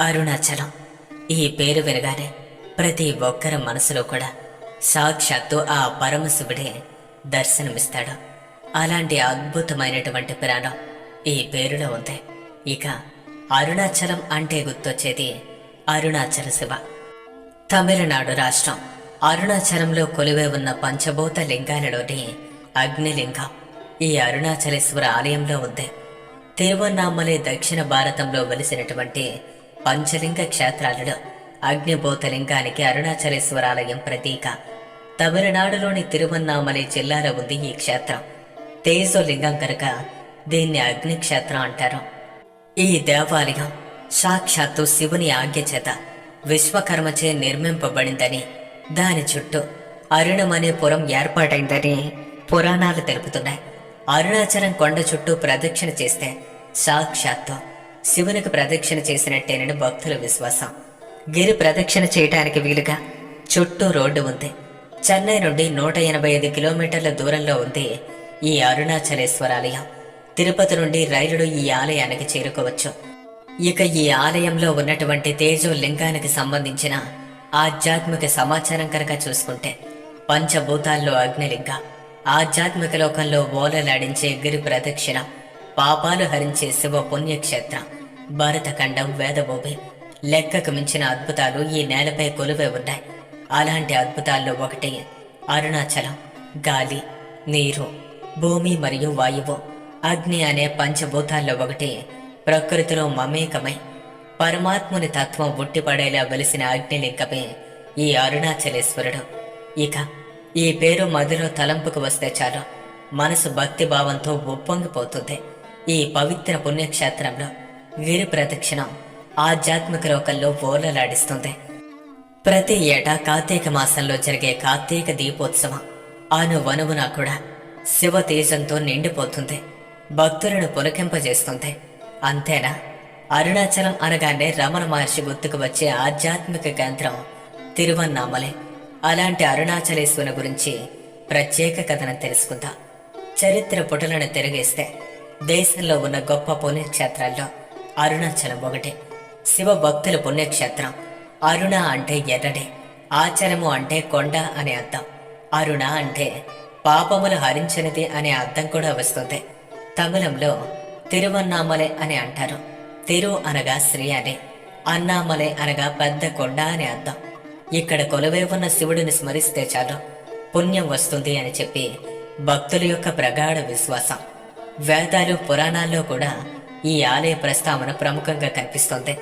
అరుణాచలం ఈ పేరు వినగానే ప్రతి ఒక్కరి మనసులో కూడా సాక్షాత్తు ఆ పరమశివుడే దర్శనమిస్తాడు. అలాంటి అద్భుతమైనటువంటి పురాణం ఈ పేరులో ఉంది. ఇక అరుణాచలం అంటే గుర్తొచ్చేది అరుణాచల శివ. తమిళనాడు రాష్ట్రం అరుణాచలంలో కొలువై ఉన్న పంచభూత లింగాలలోని అగ్నిలింగం ఈ అరుణాచలేశ్వర ఆలయంలో ఉంది. తిరువన్నామలై దక్షిణ భారతంలో వెలిసినటువంటి పంచలింగ క్షేత్రాలలో అగ్నిభూత లింగానికి అరుణాచలేశ్వర ఆలయం ప్రతీక. తమిళనాడులోని తిరువన్నామలై జిల్లాలో ఉంది ఈ క్షేత్రం. తేజోలింగం కనుక దీన్ని అగ్నిక్షేత్రం అంటారు. ఈ దేవాలయం సాక్షాత్తు శివుని ఆజ్ఞ చేత విశ్వకర్మచే నిర్మింపబడిందని, దాని చుట్టూ అరుణమనే పురం ఏర్పాటైందని పురాణాలు తెలుపుతున్నాయి. అరుణాచలం కొండ చుట్టూ ప్రదక్షిణ చేస్తే సాక్షాత్తు శివునికి ప్రదక్షిణ చేసినట్టేనని భక్తుల విశ్వాసం. గిరి ప్రదక్షిణ చేయటానికి వీలుగా చుట్టూ రోడ్డు ఉంది. చెన్నై నుండి 185 కిలోమీటర్ల దూరంలో ఉంది ఈ అరుణాచలేశ్వరాలయం. తిరుపతి నుండి రైలుడు ఈ ఆలయానికి చేరుకోవచ్చు. ఇక ఈ ఆలయంలో ఉన్నటువంటి తేజోలింగానికి సంబంధించిన ఆధ్యాత్మిక సమాచారం కనుక చూసుకుంటే, పంచభూతాల్లో అగ్నిలింగ, ఆధ్యాత్మిక లోకంలో ఓలలాడించే గిరి ప్రదక్షిణ, పాపాలు హరించే శివ పుణ్యక్షేత్రం, భరతఖండం, వేదభూమి, లెక్కకు మించిన అద్భుతాలు ఈ నేలపై కొలువై ఉన్నాయి. అలాంటి అద్భుతాల్లో ఒకటి అరుణాచలం. గాలి, నీరు, భూమి మరియు వాయువు, అగ్ని అనే పంచభూతాల్లో ఒకటి ప్రకృతిలో మమేకమై పరమాత్ముని తత్వం ఉట్టిపడేలా వెలిసిన అగ్నిలింగమే ఈ అరుణాచలేశ్వరుడు. ఇక ఈ పేరు మదిలో తలంపుకు వస్తే చాలు మనసు భక్తిభావంతో ఉప్పొంగిపోతుంది. ఈ పవిత్ర పుణ్యక్షేత్రంలో గిరి ప్రదక్షిణం ఆధ్యాత్మిక లోకంలో ఓలలాడిస్తుంది. ప్రతి ఏటా కార్తీక మాసంలో జరిగే కార్తీక దీపోత్సవం అనువనువునా కూడా శివ తేజంతో నిండిపోతుంది, భక్తులను పులకింపజేస్తుంది. అంతేనా, అరుణాచలం అనగానే రమణ మహర్షి గుర్తుకు వచ్చే ఆధ్యాత్మిక కేంద్రం తిరువన్నామలై. అలాంటి అరుణాచలేశ్వరుని గురించి ప్రత్యేక కథనం తెలుసుకుందాం. చరిత్ర పుటలను తిరిగేస్తే దేశంలో ఉన్న గొప్ప పుణ్యక్షేత్రాల్లో అరుణాచలం ఒకటి. శివ భక్తుల పుణ్యక్షేత్రం. అరుణ అంటే ఎర్రడే, ఆచలము అంటే కొండ అనే అర్థం. అరుణ అంటే పాపములు హరించనిది అనే అర్థం కూడా వస్తుంది. తమిళంలో తిరువన్నామలై అని అంటారు. తిరు అనగా శ్రీ అని, అన్నామలై అనగా పెద్ద కొండ అని అర్థం. ఇక్కడ కొలువై ఉన్న శివుడిని స్మరిస్తే చాలు పుణ్యం వస్తుంది అని చెప్పి భక్తుల యొక్క ప్రగాఢ విశ్వాసం. వేదాలు, పురాణాల్లో కూడా ఈ ఆలయ ప్రస్తావన ప్రముఖంగా కనిపిస్తుంది.